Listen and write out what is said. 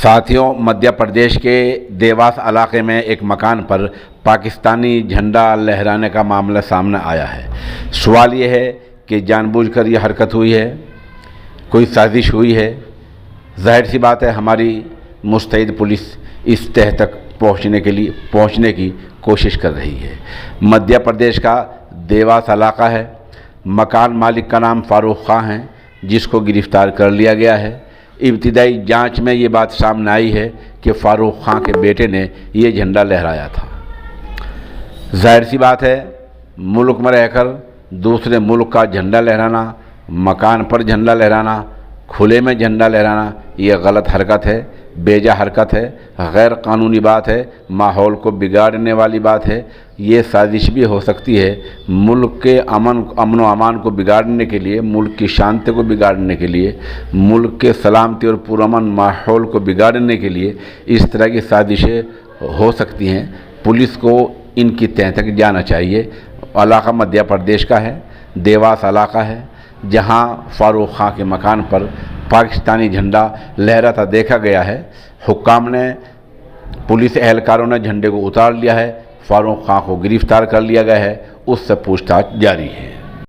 साथियों, मध्य प्रदेश के देवास इलाके में एक मकान पर पाकिस्तानी झंडा लहराने का मामला सामने आया है। सवाल ये है कि जानबूझकर यह हरकत हुई है, कोई साजिश हुई है। जाहिर सी बात है, हमारी मुस्तैद पुलिस इस तह तक पहुंचने की कोशिश कर रही है। मध्य प्रदेश का देवास इलाका है। मकान मालिक का नाम फारूक खां है, जिसको गिरफ्तार कर लिया गया है। इब्तिदाई जांच में ये बात सामने आई है कि फारूक खां के बेटे ने ये झंडा लहराया था। जाहिर सी बात है, मुल्क में रहकर दूसरे मुल्क का झंडा लहराना, मकान पर झंडा लहराना, खुले में झंडा लहराना, ये गलत हरकत है, बेजा हरकत है, गैर कानूनी बात है, माहौल को बिगाड़ने वाली बात है। ये साजिश भी हो सकती है मुल्क के अमन व अमान को बिगाड़ने के लिए, मुल्क की शांति को बिगाड़ने के लिए, मुल्क के सलामती और पुरअमन माहौल को बिगाड़ने के लिए इस तरह की साजिशें हो सकती हैं। पुलिस को इनकी तह तक जाना चाहिए। इलाका मध्य प्रदेश का है, देवास इलाका है, जहां फारूक खां के मकान पर पाकिस्तानी झंडा लहराता देखा गया है। हुक्काम ने, पुलिस एहलकारों ने झंडे को उतार लिया है। फारूक खां को गिरफ्तार कर लिया गया है, उससे पूछताछ जारी है।